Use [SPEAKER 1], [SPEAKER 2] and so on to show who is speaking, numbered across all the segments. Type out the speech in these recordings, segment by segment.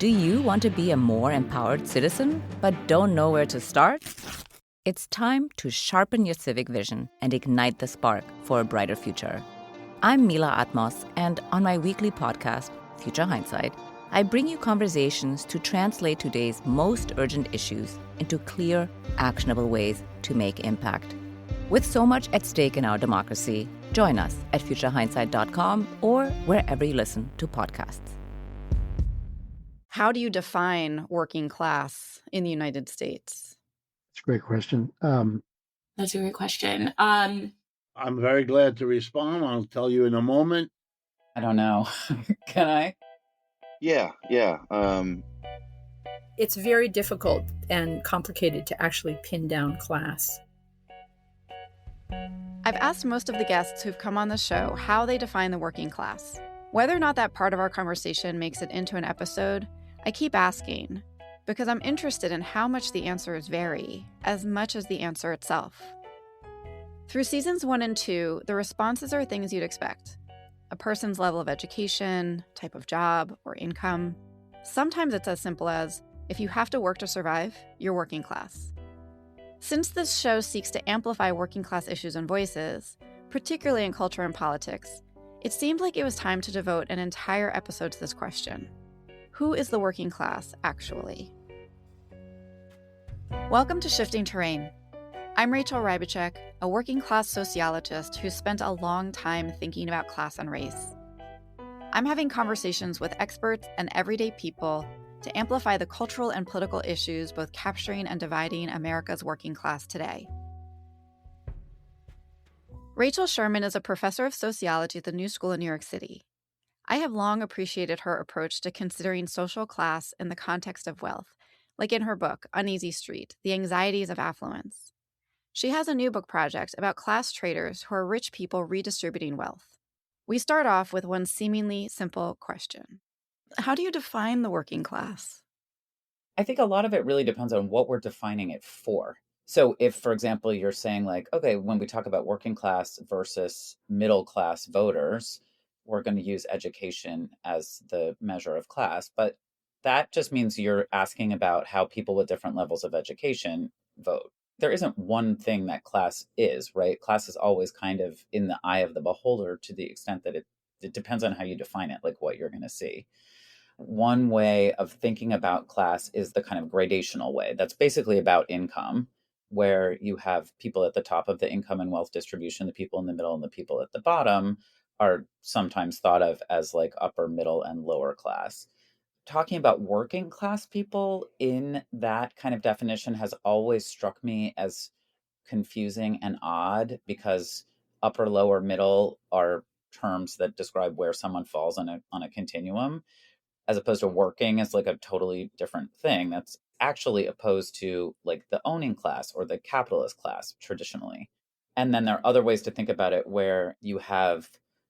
[SPEAKER 1] Do you want to be a more empowered citizen, but don't know where to start? It's time to sharpen your civic vision and ignite the spark for a brighter future. I'm Mila Atmos, and on my weekly podcast, Future Hindsight, I bring you conversations to translate today's most urgent issues into clear, actionable ways to make impact. With so much at stake in our democracy, join us at futurehindsight.com or wherever you listen to podcasts.
[SPEAKER 2] How do you define working class in the United States?
[SPEAKER 3] That's a great question.
[SPEAKER 4] That's a great question.
[SPEAKER 5] I'm very glad to respond. I'll tell you in a moment.
[SPEAKER 6] I don't know. Can I?
[SPEAKER 7] Yeah.
[SPEAKER 8] It's very difficult and complicated to actually pin down class.
[SPEAKER 2] I've asked most of the guests who've come on the show how they define the working class. Whether or not that part of our conversation makes it into an episode, I keep asking, because I'm interested in how much the answers vary, as much as the answer itself. Through seasons 1 and 2, the responses are things you'd expect. A person's level of education, type of job, or income. Sometimes it's as simple as, if you have to work to survive, you're working class. Since this show seeks to amplify working class issues and voices, particularly in culture and politics, it seemed like it was time to devote an entire episode to this question. Who is the working class, actually? Welcome to Shifting Terrain. I'm Rachel Rybacek, a working class sociologist who spent a long time thinking about class and race. I'm having conversations with experts and everyday people to amplify the cultural and political issues both capturing and dividing America's working class today. Rachel Sherman is a professor of sociology at the New School in New York City. I have long appreciated her approach to considering social class in the context of wealth, like in her book, Uneasy Street, The Anxieties of Affluence. She has a new book project about class traders who are rich people redistributing wealth. We start off with one seemingly simple question. How do you define the working class?
[SPEAKER 6] I think a lot of it really depends on what we're defining it for. So if, for example, you're saying like, okay, when we talk about working class versus middle class voters, we're going to use education as the measure of class. But that just means you're asking about how people with different levels of education vote. There isn't one thing that class is, right? Class is always kind of in the eye of the beholder to the extent that it depends on how you define it, like what you're going to see. One way of thinking about class is the kind of gradational way. That's basically about income, where you have people at the top of the income and wealth distribution, the people in the middle and the people at the bottom are sometimes thought of as like upper, middle, and lower class. Talking about working class people in that kind of definition has always struck me as confusing and odd because upper, lower, middle are terms that describe where someone falls on a continuum, as opposed to working as like a totally different thing that's actually opposed to like the owning class or the capitalist class traditionally. And then there are other ways to think about it where you have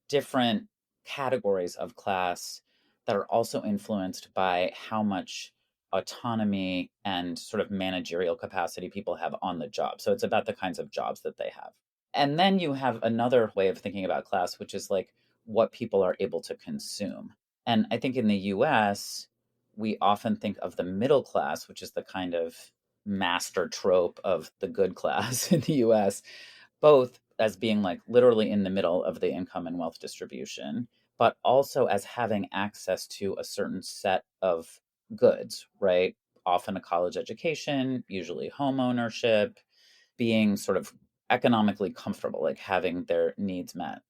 [SPEAKER 6] different categories of class that are also influenced by how much autonomy and sort of managerial capacity people have on the job. So it's about the kinds of jobs that they have. And then you have another way of thinking about class, which is like what people are able to consume. And I think in the US, we often think of the middle class, which is the kind of master trope of the good class in the US, both as being like literally in the middle of the income and wealth distribution, but also as having access to a certain set of goods, right? Often a college education, usually home ownership, being sort of economically comfortable, like having their needs met.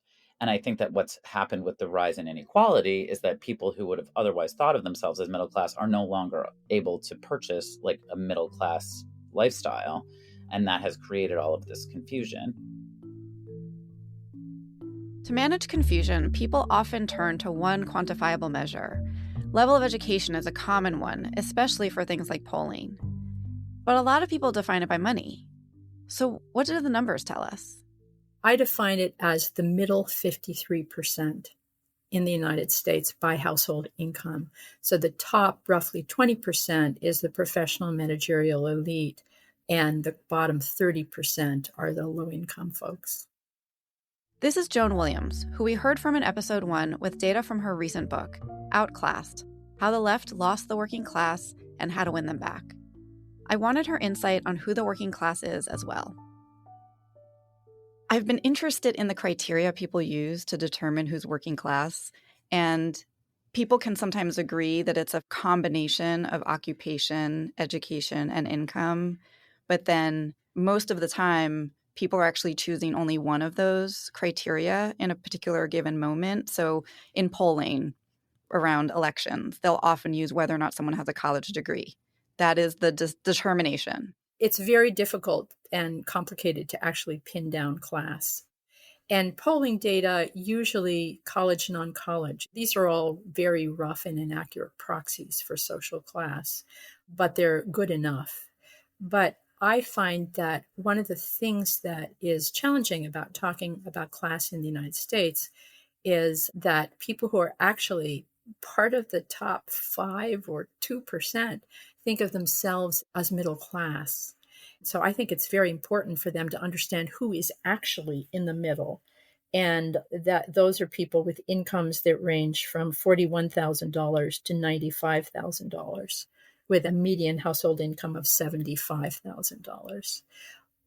[SPEAKER 6] And I think that what's happened with the rise in inequality is that people who would have otherwise thought of themselves as middle class are no longer able to purchase like a middle class lifestyle. And that has created all of this confusion.
[SPEAKER 2] To manage confusion, people often turn to one quantifiable measure. Level of education is a common one, especially for things like polling. But a lot of people define it by money. So what do the numbers tell us?
[SPEAKER 8] I define it as the middle 53% in the United States by household income. So the top roughly 20% is the professional managerial elite, and the bottom 30% are the low-income folks.
[SPEAKER 2] This is Joan Williams, who we heard from in episode 1 with data from her recent book, Outclassed: how the left lost the working class and how to win them back. I wanted her insight on who the working class is as well. I've been interested in the criteria people use to determine who's working class, and people can sometimes agree that it's a combination of occupation, education, and income, but then most of the time, people are actually choosing only one of those criteria in a particular given moment. So in polling around elections, they'll often use whether or not someone has a college degree. That is the determination.
[SPEAKER 8] It's very difficult and complicated to actually pin down class. And polling data, usually college, non-college, these are all very rough and inaccurate proxies for social class, but they're good enough. But I find that one of the things that is challenging about talking about class in the United States is that people who are actually part of the top 5 or 2% think of themselves as middle class. So I think it's very important for them to understand who is actually in the middle, and that those are people with incomes that range from $41,000 to $95,000 with a median household income of $75,000.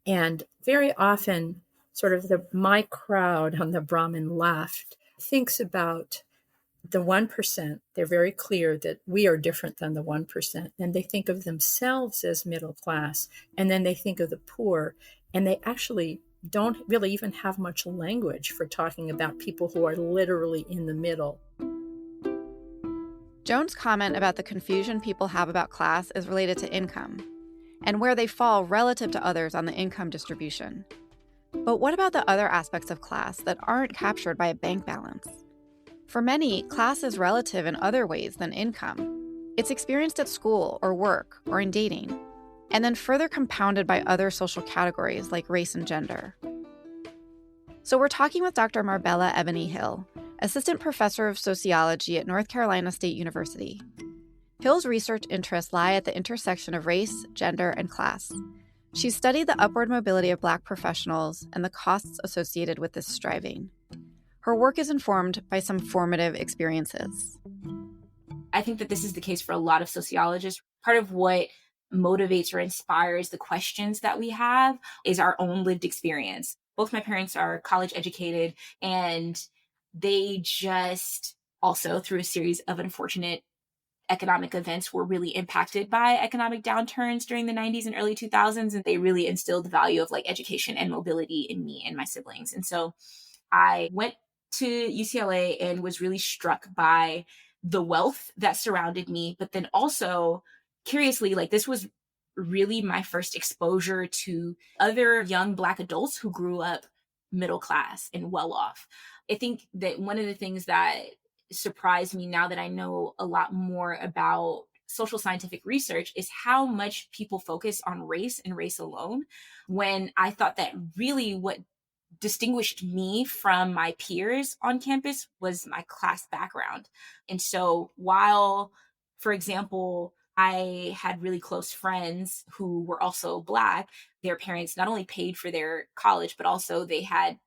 [SPEAKER 8] And very often, sort of my crowd on the Brahmin left thinks about the 1%. They're very clear that we are different than the 1%. And they think of themselves as middle class. And then they think of the poor. And they actually don't really even have much language for talking about people who are literally in the middle.
[SPEAKER 2] Joan's comment about the confusion people have about class is related to income and where they fall relative to others on the income distribution. But what about the other aspects of class that aren't captured by a bank balance? For many, class is relative in other ways than income. It's experienced at school or work or in dating, and then further compounded by other social categories like race and gender. So we're talking with Dr. Marbella Eboni Hill, Assistant Professor of Sociology at North Carolina State University. Hill's research interests lie at the intersection of race, gender, and class. She's studied the upward mobility of Black professionals and the costs associated with this striving. Her work is informed by some formative experiences.
[SPEAKER 4] I think that this is the case for a lot of sociologists. Part of what motivates or inspires the questions that we have is our own lived experience. Both my parents are college educated, and they just also, through a series of unfortunate economic events, were really impacted by economic downturns during the 90s and early 2000s. And they really instilled the value of like education and mobility in me and my siblings. And so I went to UCLA and was really struck by the wealth that surrounded me, but then also curiously, like this was really my first exposure to other young Black adults who grew up middle class and well off. I think that one of the things that surprised me now that I know a lot more about social scientific research is how much people focus on race and race alone, when I thought that really what distinguished me from my peers on campus was my class background. And so while, for example, I had really close friends who were also Black, their parents not only paid for their college, but also they had,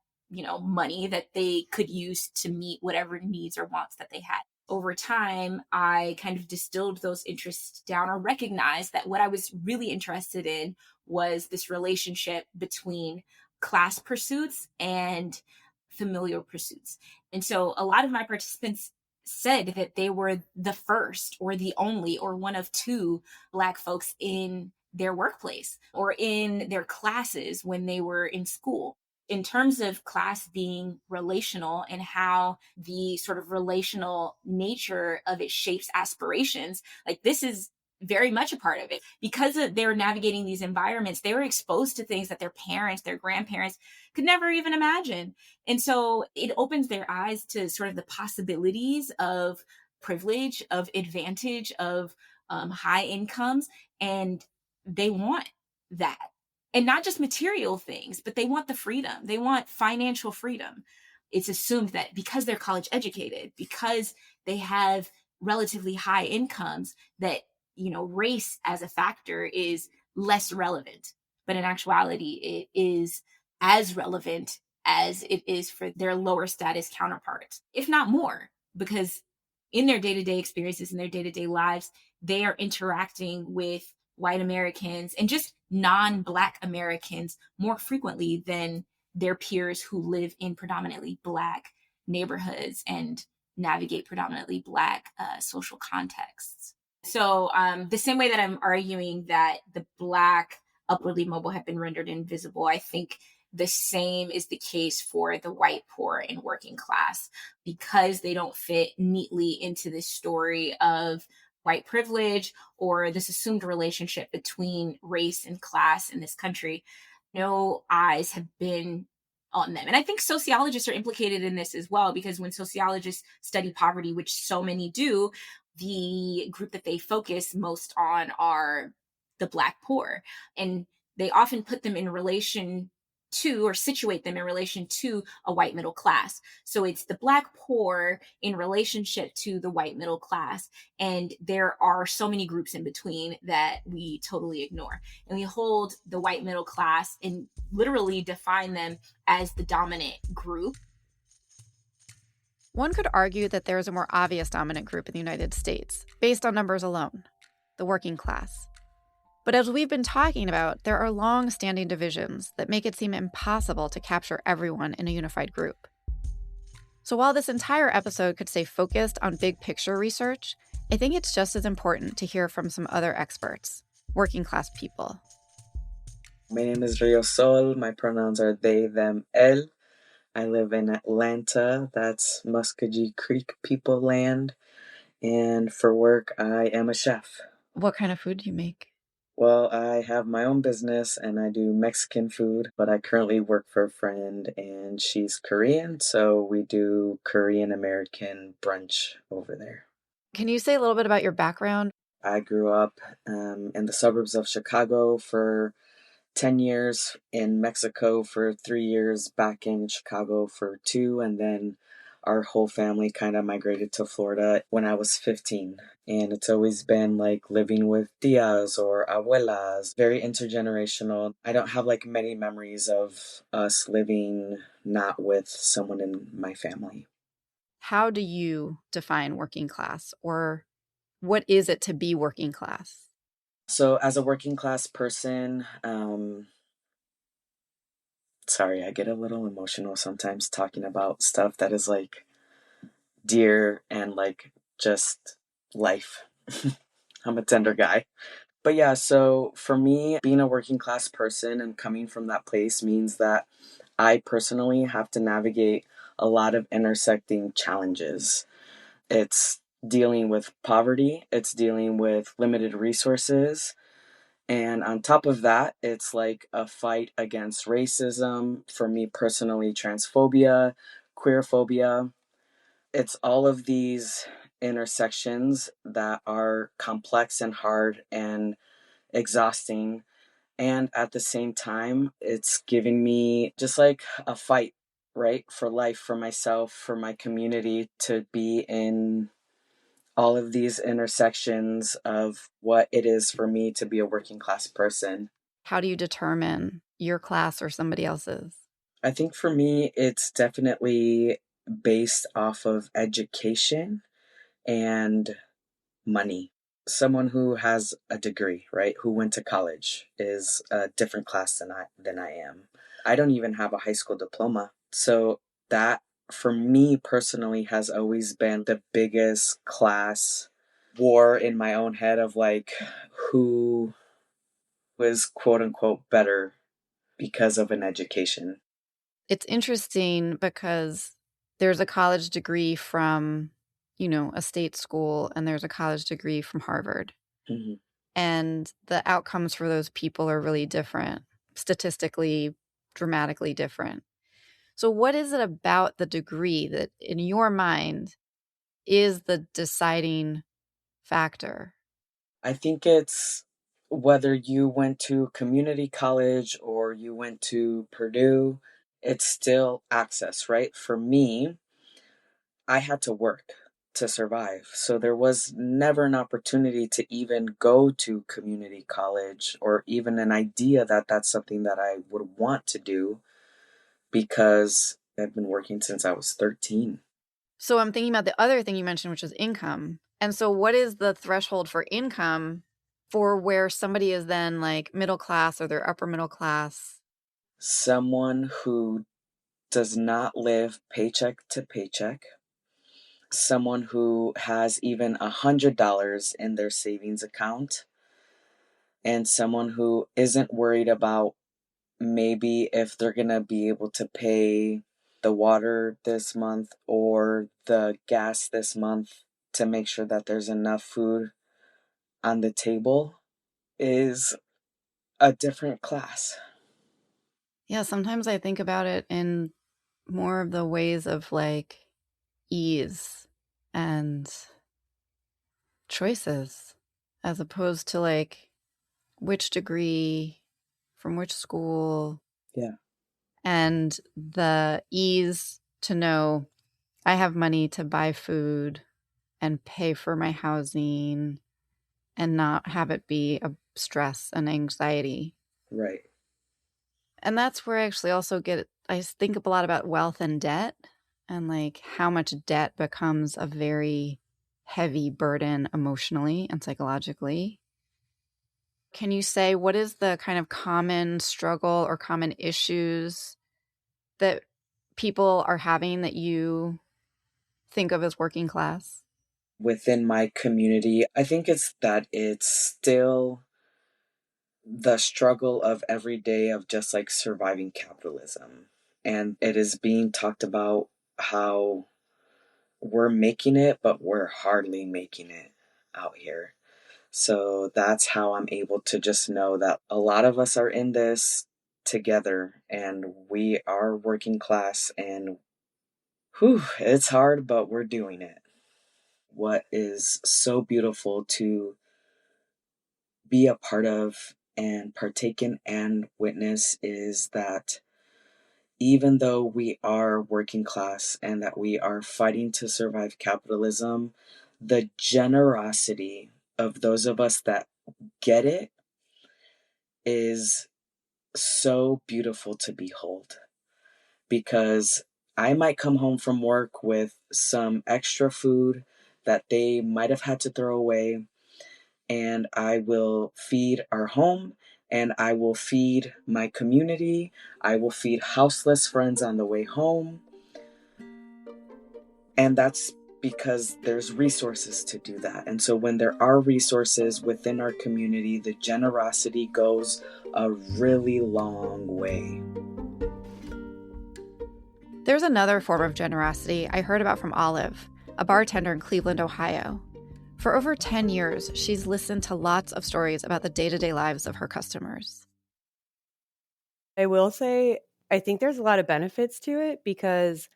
[SPEAKER 4] money that they could use to meet whatever needs or wants that they had. Over time, I kind of distilled those interests down, or recognized that what I was really interested in was this relationship between class pursuits and familial pursuits. And so a lot of my participants said that they were the first or the only or one of 2 Black folks in their workplace or in their classes when they were in school. In terms of class being relational and how the sort of relational nature of it shapes aspirations, like this is very much a part of it. Because they were navigating these environments, they were exposed to things that their parents, their grandparents could never even imagine. And so it opens their eyes to sort of the possibilities of privilege, of advantage, of high incomes. And they want that. And not just material things, but they want the freedom. They want financial freedom. It's assumed that because they're college educated, because they have relatively high incomes, that race as a factor is less relevant. But in actuality, it is as relevant as it is for their lower status counterparts, if not more, because in their day-to-day experiences, in their day-to-day lives, they are interacting with white Americans and just non-Black Americans more frequently than their peers who live in predominantly Black neighborhoods and navigate predominantly Black social contexts. So the same way that I'm arguing that the Black upwardly mobile have been rendered invisible, I think the same is the case for the white poor and working class, because they don't fit neatly into this story of white privilege or this assumed relationship between race and class in this country. No eyes have been on them. And I think sociologists are implicated in this as well, because when sociologists study poverty, which so many do, the group that they focus most on are the Black poor. And they often put them in relation to, or situate them in relation to, a white middle class. So it's the Black poor in relationship to the white middle class. And there are so many groups in between that we totally ignore. And we hold the white middle class and literally define them as the dominant group.
[SPEAKER 2] One could argue that there is a more obvious dominant group in the United States, based on numbers alone, the working class. But as we've been talking about, there are long-standing divisions that make it seem impossible to capture everyone in a unified group. So while this entire episode could stay focused on big picture research, I think it's just as important to hear from some other experts, working class people.
[SPEAKER 3] My name is Rio Sol. My pronouns are they, them, el. I live in Atlanta. That's Muskogee Creek people land. And for work, I am a chef.
[SPEAKER 2] What kind of food do you make?
[SPEAKER 3] Well, I have my own business and I do Mexican food, but I currently work for a friend and she's Korean, so we do Korean American brunch over there.
[SPEAKER 2] Can you say a little bit about your background?
[SPEAKER 3] I grew up in the suburbs of Chicago for 10 years, in Mexico for 3 years, back in Chicago for 2, and then our whole family kind of migrated to Florida when I was 15. And it's always been like living with tias or abuelas, very intergenerational. I don't have like many memories of us living not with someone in my family.
[SPEAKER 2] How do you define working class, or what is it to be working class?
[SPEAKER 3] So as a working class person, sorry, I get a little emotional sometimes talking about stuff that is like dear and like just life. I'm a tender guy. But yeah, so for me, being a working class person and coming from that place means that I personally have to navigate a lot of intersecting challenges. It's dealing with poverty, it's dealing with limited resources, and on top of that, it's like a fight against racism, for me personally, transphobia, queerphobia. It's all of these intersections that are complex and hard and exhausting. And at the same time, it's giving me just like a fight, right? For life, for myself, for my community, to be in all of these intersections of what it is for me to be a working class person.
[SPEAKER 2] How do you determine your class or somebody else's?
[SPEAKER 3] I think for me, it's definitely based off of education and money. Someone who has a degree, right, who went to college is a different class than I am. I don't even have a high school diploma. So that, for me personally, has always been the biggest class war in my own head of like who was quote unquote better because of an education.
[SPEAKER 2] It's interesting because there's a college degree from, a state school, and there's a college degree from Harvard.
[SPEAKER 3] Mm-hmm.
[SPEAKER 2] And the outcomes for those people are really different, statistically, dramatically different. So what is it about the degree that, in your mind, is the deciding factor?
[SPEAKER 3] I think it's whether you went to community college or you went to Purdue, it's still access, right? For me, I had to work to survive. So there was never an opportunity to even go to community college or even an idea that that's something that I would want to do because I've been working since I was 13.
[SPEAKER 2] So I'm thinking about the other thing you mentioned, which is income. And so what is the threshold for income for where somebody is then like middle class or they're upper middle class?
[SPEAKER 3] Someone who does not live paycheck to paycheck, someone who has even $100 in their savings account, and someone who isn't worried about maybe if they're going to be able to pay the water this month or the gas this month to make sure that there's enough food on the table is a different class.
[SPEAKER 2] Yeah, sometimes I think about it in more of the ways of like ease and choices as opposed to like which degree from which school.
[SPEAKER 3] Yeah.
[SPEAKER 2] And the ease to know I have money to buy food and pay for my housing and not have it be a stress and anxiety.
[SPEAKER 3] Right.
[SPEAKER 2] And that's where I actually also I think a lot about wealth and debt and like how much debt becomes a very heavy burden emotionally and psychologically. Can you say what is the kind of common struggle or common issues that people are having that you think of as working class?
[SPEAKER 3] Within my community, I think it's still the struggle of every day of just like surviving capitalism. And it is being talked about how we're making it, but we're hardly making it out here. So that's how I'm able to just know that a lot of us are in this together and we are working class and whew, it's hard, but we're doing it. What is so beautiful to be a part of and partake in and witness is that even though we are working class and that we are fighting to survive capitalism, the generosity of those of us that get it is so beautiful to behold. Because I might come home from work with some extra food that they might have had to throw away, and I will feed our home and I will feed my community. I will feed houseless friends on the way home. And that's because there's resources to do that. And so when there are resources within our community, the generosity goes a really long way.
[SPEAKER 2] There's another form of generosity I heard about from Olive, a bartender in Cleveland, Ohio. For over 10 years, she's listened to lots of stories about the day-to-day lives of her customers.
[SPEAKER 7] I will say, I think there's a lot of benefits to it because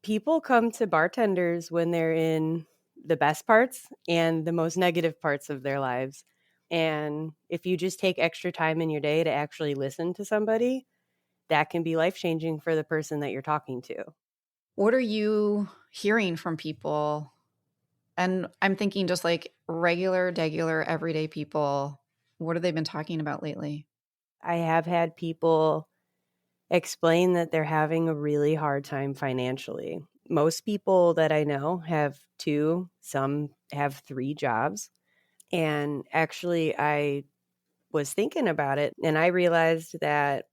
[SPEAKER 7] people come to bartenders when they're in the best parts and the most negative parts of their lives. And if you just take extra time in your day to actually listen to somebody, that can be life-changing for the person that you're talking to.
[SPEAKER 2] What are you hearing from people? And I'm thinking just like regular, everyday people. What have they been talking about lately?
[SPEAKER 7] I have had people explain that they're having a really hard time financially. Most people that I know have 2, some have 3 jobs. And actually, I was thinking about it and I realized that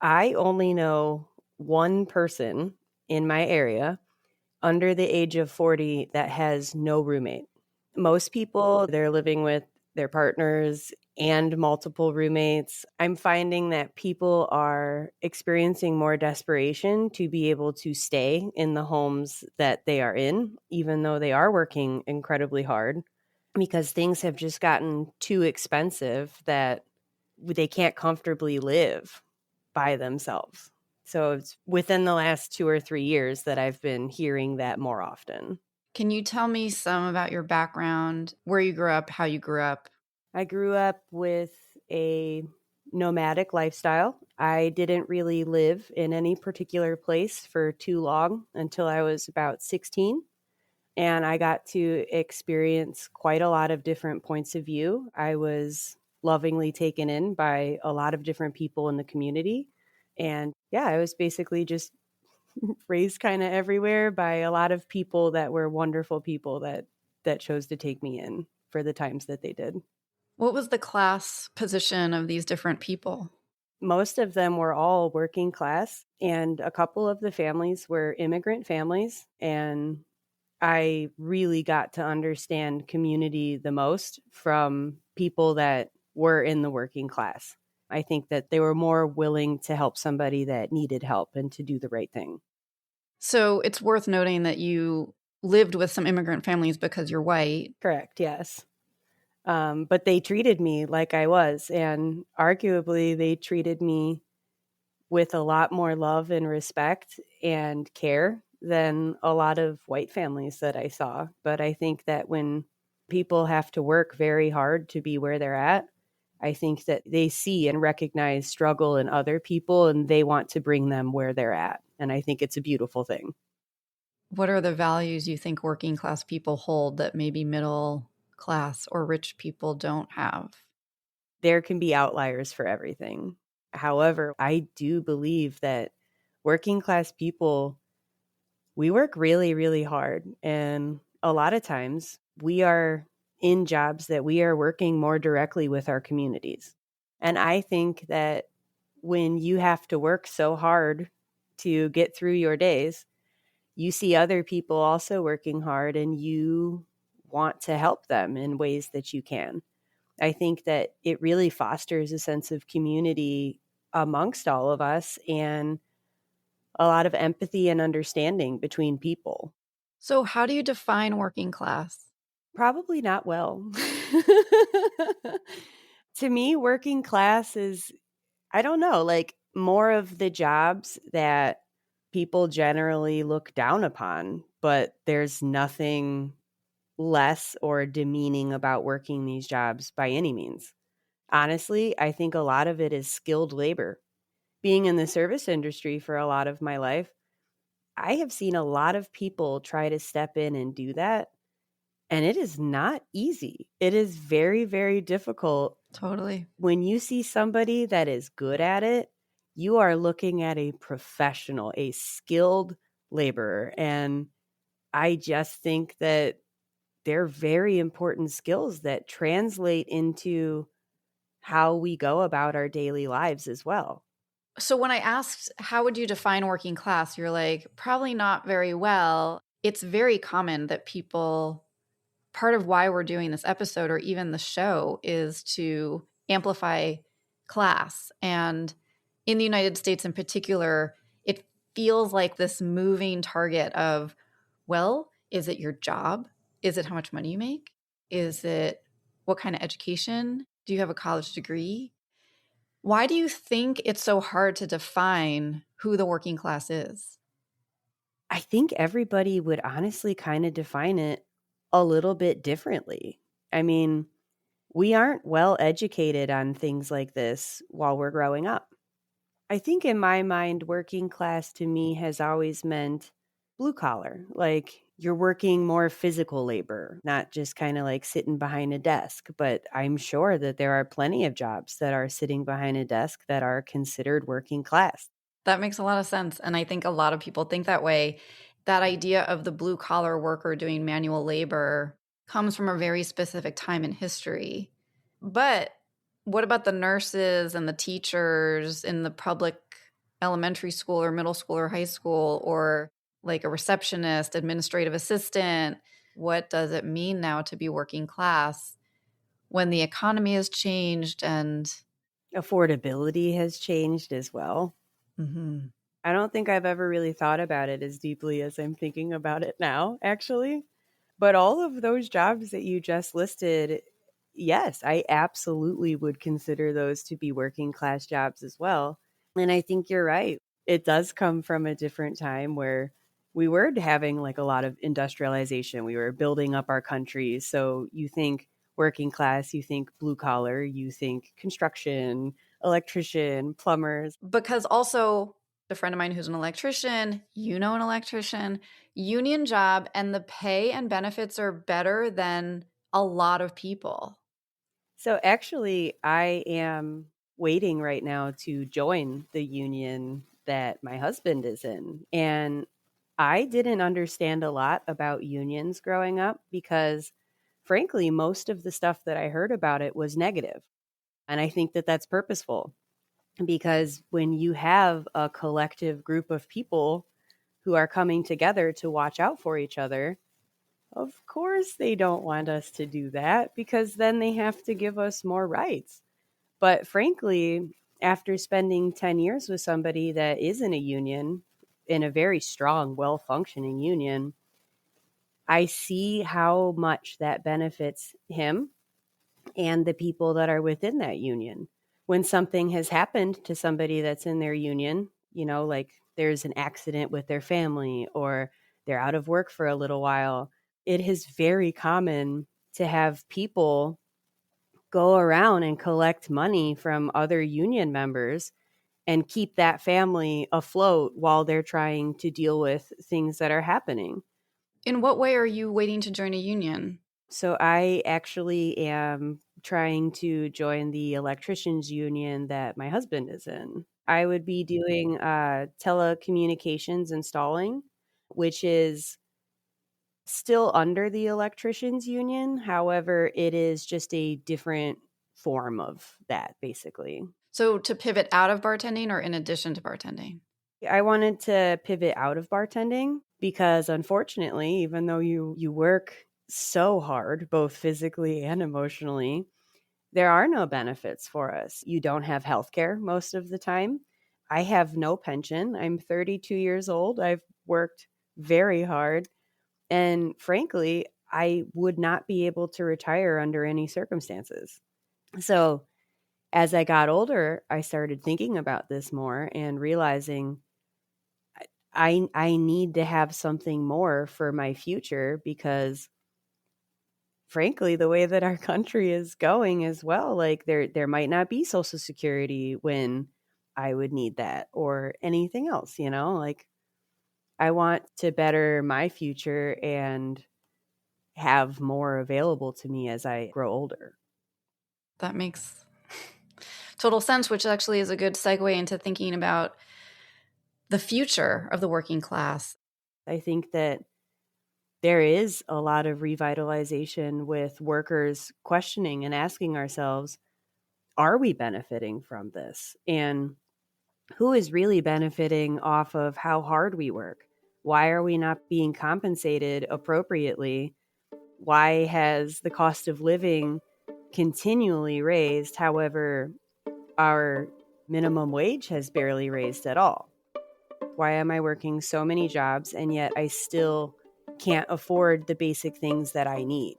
[SPEAKER 7] I only know one person in my area under the age of 40 that has no roommate. Most people, they're living with their partners and multiple roommates. I'm finding that people are experiencing more desperation to be able to stay in the homes that they are in, even though they are working incredibly hard, because things have just gotten too expensive that they can't comfortably live by themselves. So it's within the last 2 or 3 years that I've been hearing that more often.
[SPEAKER 2] Can you tell me some about your background, where you grew up, how you grew up?
[SPEAKER 7] I grew up with a nomadic lifestyle. I didn't really live in any particular place for too long until I was about 16. And I got to experience quite a lot of different points of view. I was lovingly taken in by a lot of different people in the community. And yeah, I was basically just raised kind of everywhere by a lot of people that were wonderful people that chose to take me in for the times that they did.
[SPEAKER 2] What was the class position of these different people?
[SPEAKER 7] Most of them were all working class, and a couple of the families were immigrant families. And I really got to understand community the most from people that were in the working class. I think that they were more willing to help somebody that needed help and to do the right thing.
[SPEAKER 2] So it's worth noting that you lived with some immigrant families because you're white.
[SPEAKER 7] Correct, yes. But they treated me like I was, and arguably they treated me with a lot more love and respect and care than a lot of white families that I saw. But I think that when people have to work very hard to be where they're at, I think that they see and recognize struggle in other people and they want to bring them where they're at. And I think it's a beautiful thing.
[SPEAKER 2] What are the values you think working class people hold that maybe middle class or rich people don't have?
[SPEAKER 7] There can be outliers for everything. However, I do believe that working class people, we work really, really hard. And a lot of times we are in jobs that we are working more directly with our communities. And I think that when you have to work so hard to get through your days, you see other people also working hard and you want to help them in ways that you can. I think that it really fosters a sense of community amongst all of us and a lot of empathy and understanding between people.
[SPEAKER 2] So how do you define working class?
[SPEAKER 7] Probably not well. To me, working class is, I don't know, like more of the jobs that people generally look down upon, but there's nothing less or demeaning about working these jobs by any means. Honestly, I think a lot of it is skilled labor. Being in the service industry for a lot of my life, I have seen a lot of people try to step in and do that. And it is not easy. It is very, very difficult.
[SPEAKER 2] Totally.
[SPEAKER 7] When you see somebody that is good at it, you are looking at a professional, a skilled laborer. And I just think that they're very important skills that translate into how we go about our daily lives as well.
[SPEAKER 2] So when I asked, how would you define working class? You're like, probably not very well. It's very common that people, part of why we're doing this episode or even the show is to amplify class. And in the United States in particular, it feels like this moving target of, well, is it your job? Is it how much money you make? Is it what kind of education? Do you have a college degree? Why do you think it's so hard to define who the working class is?
[SPEAKER 7] I think everybody would honestly kind of define it a little bit differently. I mean, we aren't well educated on things like this while we're growing up. I think in my mind, working class to me has always meant blue collar, like you're working more physical labor, not just kind of like sitting behind a desk. But I'm sure that there are plenty of jobs that are sitting behind a desk that are considered working class.
[SPEAKER 2] That makes a lot of sense. And I think a lot of people think that way. That idea of the blue collar worker doing manual labor comes from a very specific time in history. But what about the nurses and the teachers in the public elementary school or middle school or high school, or like a receptionist, administrative assistant? What does it mean now to be working class when the economy has changed and
[SPEAKER 7] affordability has changed as well?
[SPEAKER 2] Mm-hmm.
[SPEAKER 7] I don't think I've ever really thought about it as deeply as I'm thinking about it now, actually. But all of those jobs that you just listed, yes, I absolutely would consider those to be working class jobs as well. And I think you're right. It does come from a different time where we were having like a lot of industrialization. We were building up our country. So you think working class, you think blue collar, you think construction, electrician, plumbers.
[SPEAKER 2] Because also, a friend of mine who's an electrician, you know, an electrician, union job, and the pay and benefits are better than a lot of people.
[SPEAKER 7] So actually, I am waiting right now to join the union that my husband is in. And I didn't understand a lot about unions growing up because, frankly, most of the stuff that I heard about it was negative. And I think that that's purposeful because when you have a collective group of people who are coming together to watch out for each other, of course they don't want us to do that because then they have to give us more rights. But frankly, after spending 10 years with somebody that is in a union, in a very strong, well-functioning union, I see how much that benefits him and the people that are within that union. When something has happened to somebody that's in their union, like there's an accident with their family or they're out of work for a little while, it is very common to have people go around and collect money from other union members and keep that family afloat while they're trying to deal with things that are happening.
[SPEAKER 2] In what way are you waiting to join a union?
[SPEAKER 7] So I actually am trying to join the electricians union that my husband is in. I would be doing telecommunications installing, which is still under the electricians union. However, it is just a different form of that, basically.
[SPEAKER 2] So to pivot out of bartending or in addition to bartending?
[SPEAKER 7] I wanted to pivot out of bartending because unfortunately, even though you work so hard, both physically and emotionally, there are no benefits for us. You don't have healthcare most of the time. I have no pension. I'm 32 years old. I've worked very hard. And frankly, I would not be able to retire under any circumstances. So as I got older, I started thinking about this more and realizing I need to have something more for my future because frankly, the way that our country is going as well, like there might not be Social Security when I would need that or anything else, like I want to better my future and have more available to me as I grow older.
[SPEAKER 2] That makes total sense, which actually is a good segue into thinking about the future of the working class.
[SPEAKER 7] I think that there is a lot of revitalization with workers questioning and asking ourselves, are we benefiting from this? And who is really benefiting off of how hard we work? Why are we not being compensated appropriately? Why has the cost of living continually raised? However, our minimum wage has barely raised at all. Why am I working so many jobs and yet I still can't afford the basic things that I need?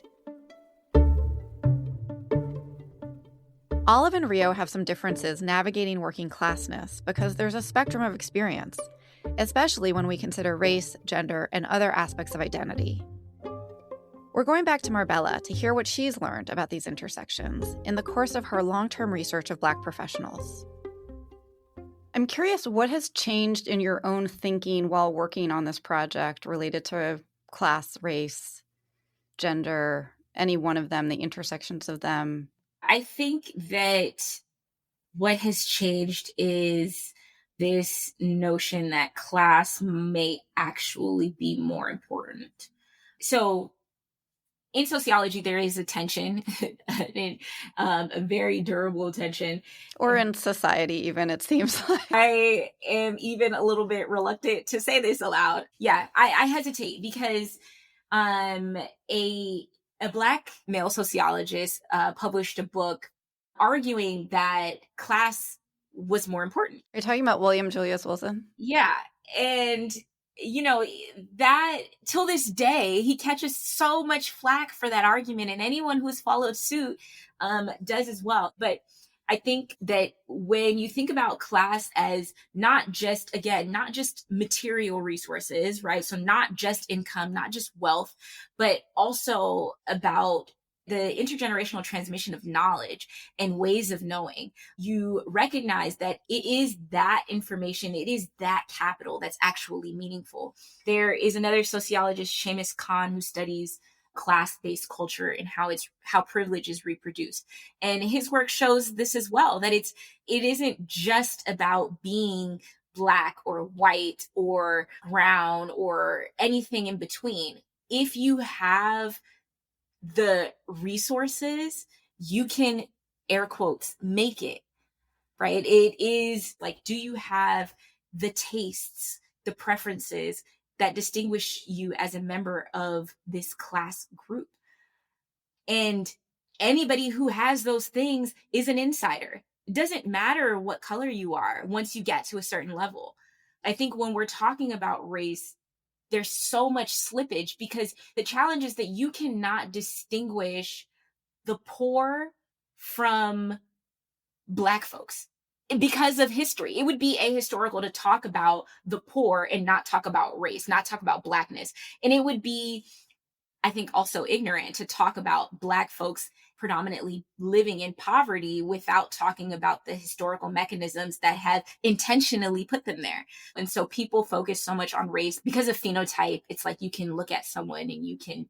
[SPEAKER 2] Olive and Rio have some differences navigating working classness because there's a spectrum of experience, especially when we consider race, gender, and other aspects of identity. We're going back to Marbella to hear what she's learned about these intersections in the course of her long-term research of Black professionals. I'm curious, what has changed in your own thinking while working on this project related to class, race, gender, any one of them, the intersections of them?
[SPEAKER 4] I think that what has changed is this notion that class may actually be more important. So in sociology, there is a tension, a very durable tension.
[SPEAKER 2] Or in society, even, it seems like.
[SPEAKER 4] I am even a little bit reluctant to say this aloud. Yeah, I hesitate because a Black male sociologist published a book arguing that class was more important.
[SPEAKER 2] Are you talking about William Julius Wilson?
[SPEAKER 4] Yeah. And that till this day, he catches so much flack for that argument, and anyone who's followed suit does as well. But I think that when you think about class as not just material resources, right? So not just income, not just wealth, but also about the intergenerational transmission of knowledge and ways of knowing, you recognize that it is that information, it is that capital that's actually meaningful. There is another sociologist, Seamus Khan, who studies class-based culture and how privilege is reproduced. And his work shows this as well, that it isn't just about being Black or white or brown or anything in between. If you have the resources, you can, air quotes, make it, right? It is like, do you have the tastes, the preferences that distinguish you as a member of this class group? And anybody who has those things is an insider. It doesn't matter what color you are once you get to a certain level. I think when we're talking about race, there's so much slippage because the challenge is that you cannot distinguish the poor from Black folks because of history. It would be ahistorical to talk about the poor and not talk about race, not talk about Blackness. And it would be, I think, also ignorant to talk about Black folks predominantly living in poverty without talking about the historical mechanisms that have intentionally put them there. And so people focus so much on race because of phenotype. It's like you can look at someone and you can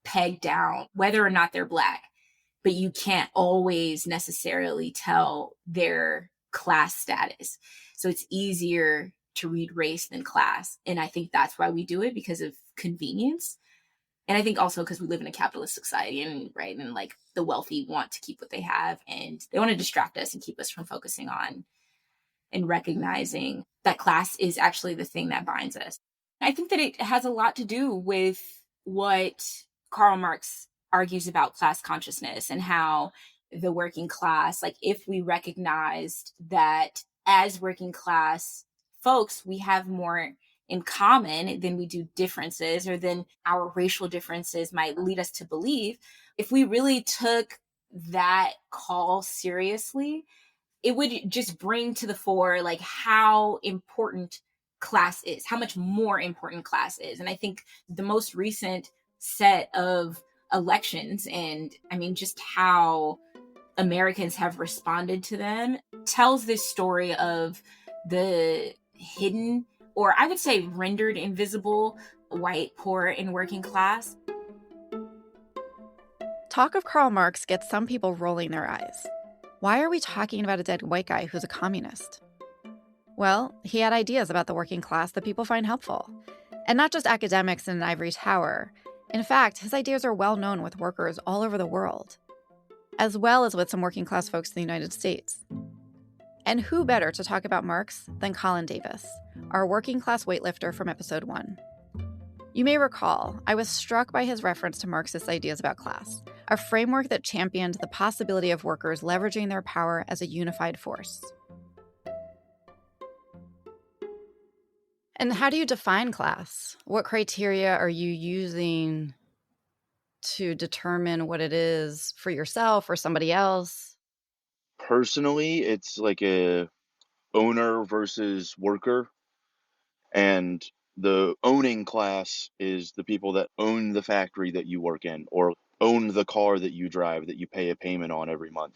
[SPEAKER 4] peg down whether or not they're Black, but you can't always necessarily tell their class status. So it's easier to read race than class. And I think that's why we do it, because of convenience. And I think also because we live in a capitalist society, and right, and like the wealthy want to keep what they have, and they want to distract us and keep us from focusing on and recognizing that class is actually the thing that binds us. I think that it has a lot to do with what Karl Marx argues about class consciousness and how the working class, like if we recognized that as working class folks, we have more in common than we do differences, or than our racial differences might lead us to believe. If we really took that call seriously, it would just bring to the fore like how important class is, how much more important class is. And I think the most recent set of elections, and I mean just how Americans have responded to them, tells this story of the hidden, or I would say rendered invisible, white, poor, and working class.
[SPEAKER 2] Talk of Karl Marx gets some people rolling their eyes. Why are we talking about a dead white guy who's a communist? Well, he had ideas about the working class that people find helpful. And not just academics in an ivory tower. In fact, his ideas are well known with workers all over the world, as well as with some working class folks in the United States. And who better to talk about Marx than Colin Davis, our working class weightlifter from episode 1. You may recall, I was struck by his reference to Marxist ideas about class, a framework that championed the possibility of workers leveraging their power as a unified force. And how do you define class? What criteria are you using to determine what it is for yourself or somebody else?
[SPEAKER 9] Personally, it's like a owner versus worker, and the owning class is the people that own the factory that you work in, or own the car that you drive that you pay a payment on every month.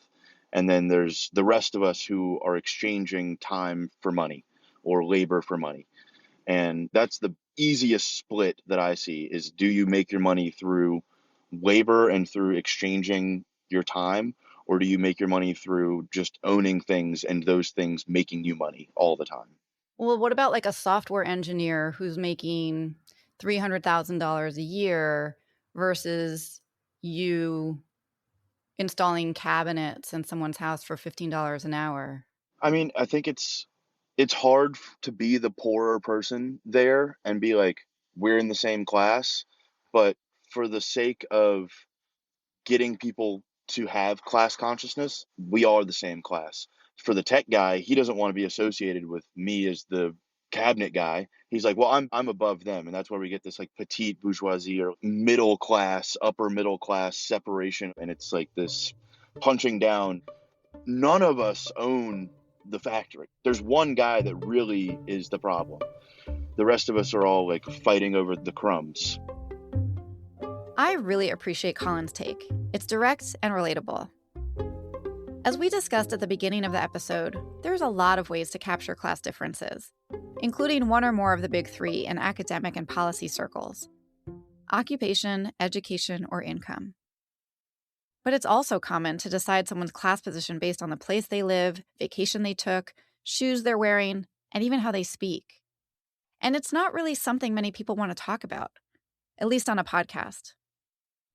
[SPEAKER 9] And then there's the rest of us who are exchanging time for money or labor for money. And that's the easiest split that I see, is do you make your money through labor and through exchanging your time, or do you make your money through just owning things and those things making you money all the time?
[SPEAKER 2] Well, what about like a software engineer who's making $300,000 a year versus you installing cabinets in someone's house for $15 an hour?
[SPEAKER 9] I mean, I think it's hard to be the poorer person there and be like, we're in the same class, but for the sake of getting people to have class consciousness, we are the same class. For the tech guy, he doesn't want to be associated with me as the cabinet guy. He's like, well, I'm above them. And that's where we get this like petite bourgeoisie or middle class, upper middle class separation. And it's like this punching down. None of us own the factory. There's one guy that really is the problem. The rest of us are all like fighting over the crumbs.
[SPEAKER 2] I really appreciate Colin's take. It's direct and relatable. As we discussed at the beginning of the episode, there's a lot of ways to capture class differences, including one or more of the big three in academic and policy circles: occupation, education, or income. But it's also common to decide someone's class position based on the place they live, vacation they took, shoes they're wearing, and even how they speak. And it's not really something many people want to talk about, at least on a podcast.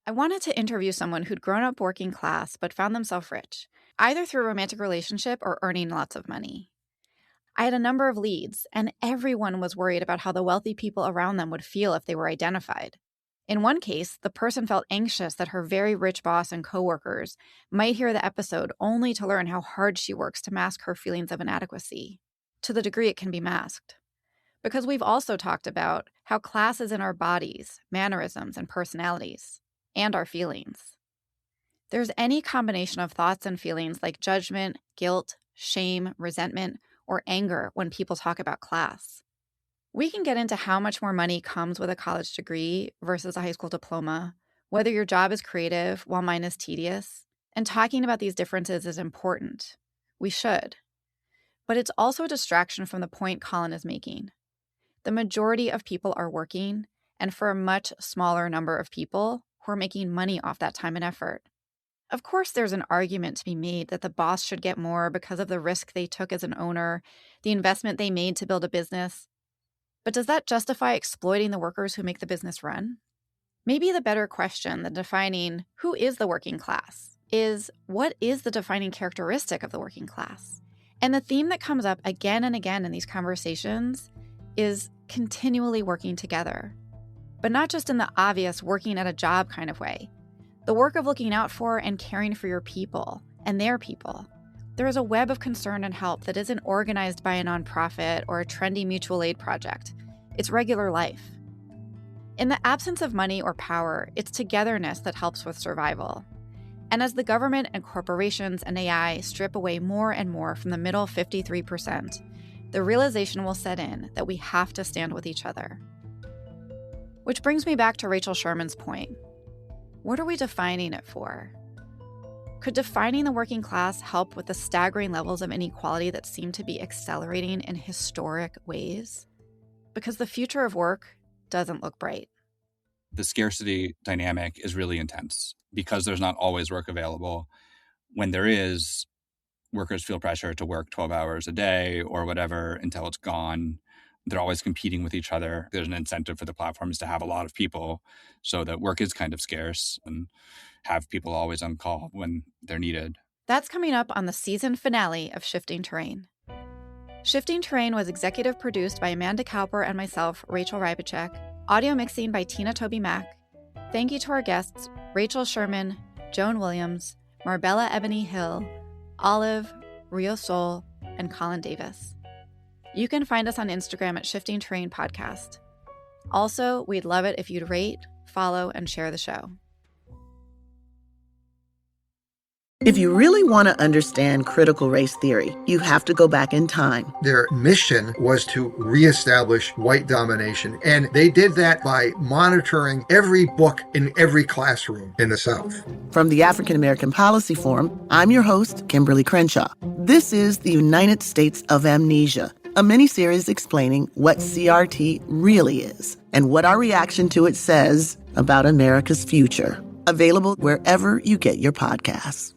[SPEAKER 2] I wanted to interview someone who'd grown up working class but found themselves rich, either through a romantic relationship or earning lots of money. I had a number of leads, and everyone was worried about how the wealthy people around them would feel if they were identified. In one case, the person felt anxious that her very rich boss and coworkers might hear the episode only to learn how hard she works to mask her feelings of inadequacy, to the degree it can be masked. Because we've also talked about how class is in our bodies, mannerisms, and personalities, and our feelings. There's any combination of thoughts and feelings like judgment, guilt, shame, resentment, or anger when people talk about class. We can get into how much more money comes with a college degree versus a high school diploma, whether your job is creative while mine is tedious, and talking about these differences is important. We should. But it's also a distraction from the point Colin is making. The majority of people are working, and for a much smaller number of people who are making money off that time and effort. Of course, there's an argument to be made that the boss should get more because of the risk they took as an owner, the investment they made to build a business. But does that justify exploiting the workers who make the business run? Maybe the better question than defining who is the working class is what is the defining characteristic of the working class? And the theme that comes up again and again in these conversations is continually working together. But not just in the obvious working at a job kind of way. The work of looking out for and caring for your people and their people. There is a web of concern and help that isn't organized by a nonprofit or a trendy mutual aid project. It's regular life. In the absence of money or power, it's togetherness that helps with survival. And as the government and corporations and AI strip away more and more from the middle 53%, the realization will set in that we have to stand with each other. Which brings me back to Rachel Sherman's point. What are we defining it for? Could defining the working class help with the staggering levels of inequality that seem to be accelerating in historic ways? Because the future of work doesn't look bright.
[SPEAKER 10] The scarcity dynamic is really intense because there's not always work available. When there is, workers feel pressure to work 12 hours a day or whatever until it's gone. They're always competing with each other. There's an incentive for the platforms to have a lot of people so that work is kind of scarce and have people always on call when they're needed.
[SPEAKER 2] That's coming up on the season finale of Shifting Terrain. Shifting Terrain was executive produced by Amanda Cowper and myself, Rachel Rybacek, audio mixing by Tina Toby Mack. Thank you to our guests, Rachel Sherman, Joan Williams, Marbella Eboni Hill, Olive, Rio Sol, and Colin Davis. You can find us on Instagram at Shifting Terrain Podcast. Also, we'd love it if you'd rate, follow, and share the show.
[SPEAKER 11] If you really want to understand critical race theory, you have to go back in time.
[SPEAKER 12] Their mission was to reestablish white domination, and they did that by monitoring every book in every classroom in the South.
[SPEAKER 11] From the African American Policy Forum, I'm your host, Kimberly Crenshaw. This is the United States of Amnesia, a miniseries explaining what CRT really is and what our reaction to it says about America's future. Available wherever you get your podcasts.